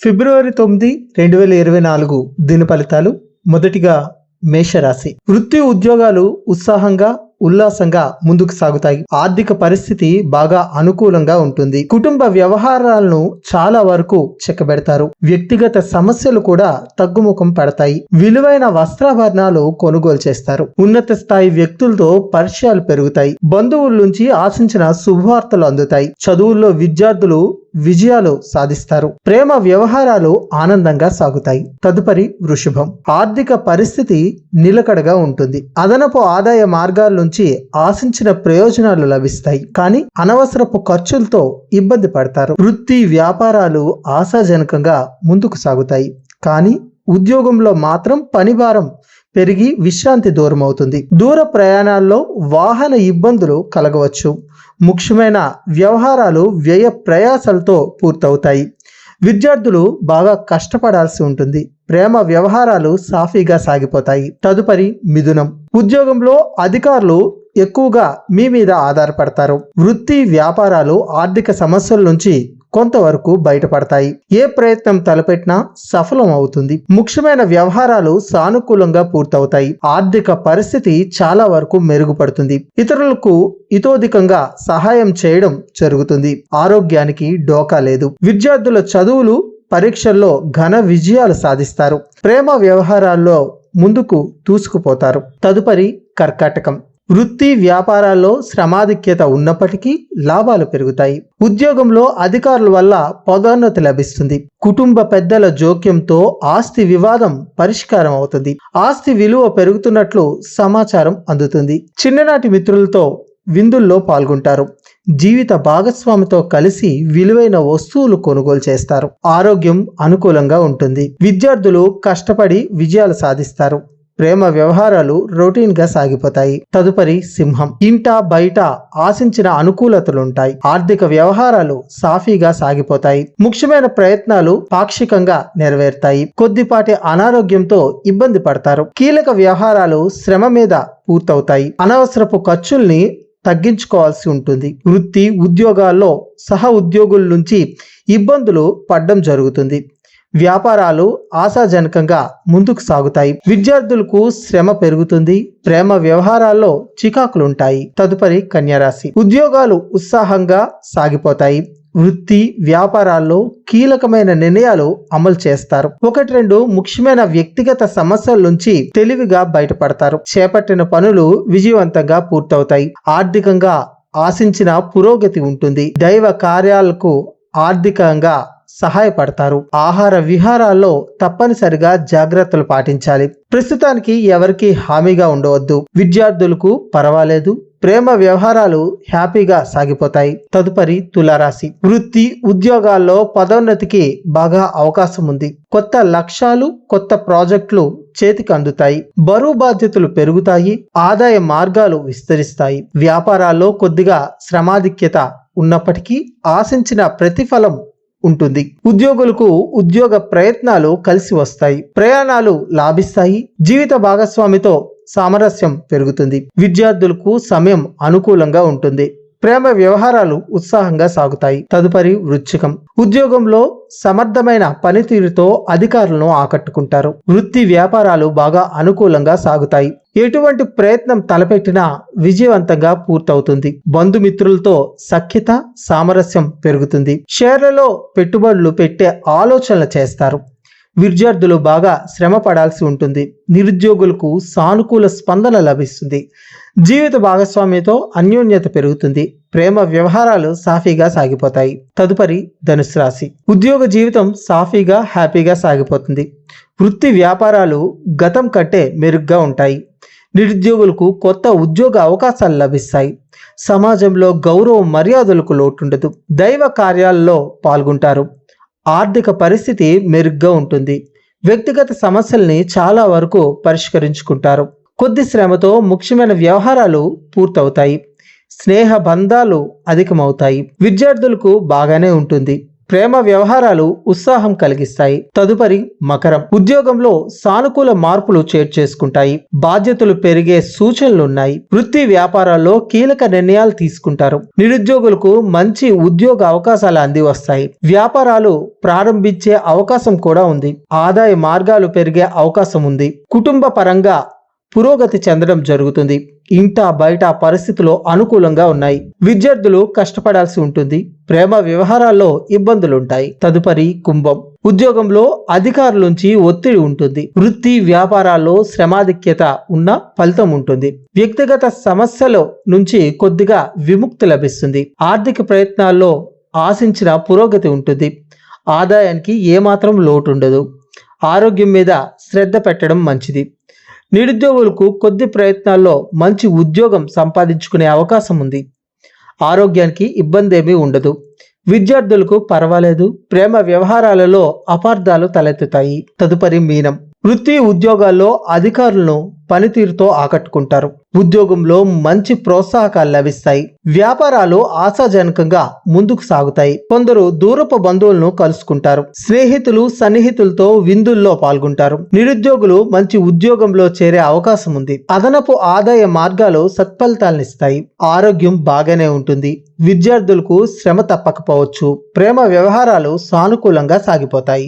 ఫిబ్రవరి 9, 2024 దిన ఫలితాలు. మొదటిగా మేషరాశి. వృత్తి ఉద్యోగాలు ఉత్సాహంగా ఉల్లాసంగా ముందుకు సాగుతాయి. ఆర్థిక పరిస్థితి బాగా అనుకూలంగా ఉంటుంది. కుటుంబ వ్యవహారాలను చాలా వరకు చెక్కబెడతారు. వ్యక్తిగత సమస్యలు కూడా తగ్గుముఖం పడతాయి. విలువైన వస్త్రాభరణాలు కొనుగోలు చేస్తారు. ఉన్నత స్థాయి వ్యక్తులతో పరిచయాలు పెరుగుతాయి. బంధువుల నుంచి ఆశించిన శుభవార్తలు అందుతాయి. చదువుల్లో విద్యార్థులు విజయాలు సాధిస్తారు. ప్రేమ వ్యవహారాలు ఆనందంగా సాగుతాయి. తదుపరి వృషభం. ఆర్థిక పరిస్థితి నిలకడగా ఉంటుంది. అదనపు ఆదాయ మార్గాల నుంచి ఆశించిన ప్రయోజనాలు లభిస్తాయి. కానీ అనవసరపు ఖర్చులతో ఇబ్బంది పడతారు. వృత్తి వ్యాపారాలు ఆశాజనకంగా ముందుకు సాగుతాయి. కానీ ఉద్యోగంలో మాత్రం పనిభారం పెరిగి విశ్రాంతి దూరం అవుతుంది. దూర ప్రయాణాల్లో వాహన ఇబ్బందులు కలగవచ్చు. ముఖ్యమైన వ్యవహారాలు వ్యయ ప్రయాసాలతో పూర్తవుతాయి. విద్యార్థులు బాగా కష్టపడాల్సి ఉంటుంది. ప్రేమ వ్యవహారాలు సాఫీగా సాగిపోతాయి. తదుపరి మిథునం. ఉద్యోగంలో అధికారులు ఎక్కువగా మీ మీద ఆధారపడతారు. వృత్తి వ్యాపారాలు ఆర్థిక సమస్యల నుంచి కొంతవరకు బయటపడతాయి. ఏ ప్రయత్నం తలపెట్టినా సఫలం అవుతుంది. ముఖ్యమైన వ్యవహారాలు సానుకూలంగా పూర్తవుతాయి. ఆర్థిక పరిస్థితి చాలా వరకు మెరుగుపడుతుంది. ఇతరులకు ఇతోధికంగా సహాయం చేయడం జరుగుతుంది. ఆరోగ్యానికి డోకా లేదు. విద్యార్థుల చదువులు పరీక్షల్లో ఘన విజయాలు సాధిస్తారు. ప్రేమ వ్యవహారాల్లో ముందుకు దూసుకుపోతారు. తదుపరి కర్కాటకం. వృత్తి వ్యాపారాల్లో శ్రమాధిక్యత ఉన్నప్పటికీ లాభాలు పెరుగుతాయి. ఉద్యోగంలో అధికారుల వల్ల పదోన్నతి లభిస్తుంది. కుటుంబ పెద్దల జోక్యంతో ఆస్తి వివాదం పరిష్కారం అవుతుంది. ఆస్తి విలువ పెరుగుతున్నట్లు సమాచారం అందుతుంది. చిన్ననాటి మిత్రులతో విందుల్లో పాల్గొంటారు. జీవిత భాగస్వామితో కలిసి విలువైన వస్తువులు కొనుగోలు చేస్తారు. ఆరోగ్యం అనుకూలంగా ఉంటుంది. విద్యార్థులు కష్టపడి విజయాలు సాధిస్తారు. ప్రేమ వ్యవహారాలు రొటీన్ గా సాగిపోతాయి. తదుపరి సింహం. ఇంట బయట ఆశించిన అనుకూలతలుంటాయి. ఆర్థిక వ్యవహారాలు సాఫీగా సాగిపోతాయి. ముఖ్యమైన ప్రయత్నాలు పాక్షికంగా నెరవేరుతాయి. కొద్దిపాటి అనారోగ్యంతో ఇబ్బంది పడతారు. కీలక వ్యవహారాలు శ్రమ మీద పూర్తవుతాయి. అనవసరపు ఖర్చుల్ని తగ్గించుకోవాల్సి ఉంటుంది. వృత్తి ఉద్యోగాల్లో సహ ఉద్యోగుల నుంచి ఇబ్బందులు పడడం జరుగుతుంది. వ్యాపారాలు ఆశాజనకంగా ముందుకు సాగుతాయి. విద్యార్థులకు శ్రమ పెరుగుతుంది. ప్రేమ వ్యవహారాల్లో చికాకులుంటాయి. తదుపరి కన్యరాశి. ఉద్యోగాలు ఉత్సాహంగా సాగిపోతాయి. వృత్తి వ్యాపారాల్లో కీలకమైన నిర్ణయాలు అమలు చేస్తారు. 1-2 ముఖ్యమైన వ్యక్తిగత సమస్యల నుంచి తెలివిగా బయటపడతారు. చేపట్టిన పనులు విజయవంతంగా పూర్తవుతాయి. ఆర్థికంగా ఆశించిన పురోగతి ఉంటుంది. దైవ కార్యాలకు ఆర్థికంగా సహాయపడతారు. ఆహార విహారాల్లో తప్పనిసరిగా జాగ్రత్తలు పాటించాలి. ప్రస్తుతానికి ఎవరికి హామీగా ఉండవద్దు. విద్యార్థులకు పర్వాలేదు. ప్రేమ వ్యవహారాలు హ్యాపీగా సాగిపోతాయి. తదుపరి తులారాశి. వృత్తి ఉద్యోగాల్లో పదోన్నతికి బాగా అవకాశం ఉంది. కొత్త లక్ష్యాలు కొత్త ప్రాజెక్టులు చేతికి అందుతాయి. బరువు బాధ్యతలు పెరుగుతాయి. ఆదాయ మార్గాలు విస్తరిస్తాయి. వ్యాపారాల్లో కొద్దిగా శ్రమాధిక్యత ఉన్నప్పటికీ ఆశించిన ప్రతిఫలం ఉంటుంది. ఉద్యోగులకు ఉద్యోగ ప్రయత్నాలు కలిసి వస్తాయి. ప్రయాణాలు లాభిస్తాయి. జీవిత భాగస్వామితో సామరస్యం పెరుగుతుంది. విద్యార్థులకు సమయం అనుకూలంగా ఉంటుంది. ప్రేమ వ్యవహారాలు ఉత్సాహంగా సాగుతాయి. తదుపరి వృశ్చికం. ఉద్యోగంలో సమర్థమైన పనితీరుతో అధికారులను ఆకట్టుకుంటారు. వృత్తి వ్యాపారాలు బాగా అనుకూలంగా సాగుతాయి. ఎటువంటి ప్రయత్నం తలపెట్టినా విజయవంతంగా పూర్తవుతుంది. బంధుమిత్రులతో సఖ్యత సామరస్యం పెరుగుతుంది. షేర్లలో పెట్టుబడులు పెట్టే ఆలోచనలు చేస్తారు. విద్యార్థులు బాగా శ్రమ పడాల్సి ఉంటుంది. నిరుద్యోగులకు సానుకూల స్పందన లభిస్తుంది. జీవిత భాగస్వామితో అన్యోన్యత పెరుగుతుంది. ప్రేమ వ్యవహారాలు సాఫీగా సాగిపోతాయి. తదుపరి ధనుసు రాశి. ఉద్యోగ జీవితం సాఫీగా హ్యాపీగా సాగిపోతుంది. వృత్తి వ్యాపారాలు గతం కంటే మెరుగ్గా ఉంటాయి. నిరుద్యోగులకు కొత్త ఉద్యోగ అవకాశాలు లభిస్తాయి. సమాజంలో గౌరవ మర్యాదలకు లోటుండదు. దైవ కార్యాల్లో పాల్గొంటారు. ఆర్థిక పరిస్థితి మెరుగ్గా ఉంటుంది. వ్యక్తిగత సమస్యల్ని చాలా వరకు పరిష్కరించుకుంటారు. కొద్ది శ్రమతో ముఖ్యమైన వ్యవహారాలు పూర్తవుతాయి. స్నేహ బంధాలు అధికమవుతాయి. విద్యార్థులకు బాగానే ఉంటుంది. ప్రేమ వ్యవహారాలు ఉత్సాహం కలిగిస్తాయి. తదుపరి మకరం. ఉద్యోగంలో సానుకూల మార్పులు చేసుకుంటాయి. బాధ్యతలు పెరిగే సూచనలున్నాయి. వృత్తి వ్యాపారాల్లో కీలక నిర్ణయాలు తీసుకుంటారు. నిరుద్యోగులకు మంచి ఉద్యోగ అవకాశాలు అంది వస్తాయి. వ్యాపారాలు ప్రారంభించే అవకాశం కూడా ఉంది. ఆదాయ మార్గాలు పెరిగే అవకాశం ఉంది. కుటుంబ పరంగా పురోగతి చెందడం జరుగుతుంది. ఇంట బయట పరిస్థితులు అనుకూలంగా ఉన్నాయి. విద్యార్థులు కష్టపడాల్సి ఉంటుంది. ప్రేమ వ్యవహారాల్లో ఇబ్బందులుంటాయి. తదుపరి కుంభం. ఉద్యోగంలో అధికారుల నుంచి ఒత్తిడి ఉంటుంది. వృత్తి వ్యాపారాల్లో శ్రమాధిక్యత ఉన్న ఫలితం ఉంటుంది. వ్యక్తిగత సమస్యల నుంచి కొద్దిగా విముక్తి లభిస్తుంది. ఆర్థిక ప్రయత్నాల్లో ఆశించిన పురోగతి ఉంటుంది. ఆదాయానికి ఏమాత్రం లోటు ఉండదు. ఆరోగ్యం మీద శ్రద్ధ పెట్టడం మంచిది. నిరుద్యోగులకు కొద్ది ప్రయత్నాల్లో మంచి ఉద్యోగం సంపాదించుకునే అవకాశం ఉంది. ఆరోగ్యానికి ఇబ్బంది ఏమీ ఉండదు. విద్యార్థులకు పర్వాలేదు. ప్రేమ వ్యవహారాలలో అపార్థాలు తలెత్తుతాయి. తదుపరి మీనం. వృత్తి ఉద్యోగాల్లో అధికారులను పనితీరుతో ఆకట్టుకుంటారు. ఉద్యోగంలో మంచి ప్రోత్సాహకాలు లభిస్తాయి. వ్యాపారాలు ఆశాజనకంగా ముందుకు సాగుతాయి. కొందరు దూరపు బంధువులను కలుసుకుంటారు. స్నేహితులు సన్నిహితులతో విందుల్లో పాల్గొంటారు. నిరుద్యోగులు మంచి ఉద్యోగంలో చేరే అవకాశం ఉంది. అదనపు ఆదాయ మార్గాలు సత్ఫలితాలనిస్తాయి. ఆరోగ్యం బాగానే ఉంటుంది. విద్యార్థులకు శ్రమ తప్పకపోవచ్చు. ప్రేమ వ్యవహారాలు సానుకూలంగా సాగిపోతాయి.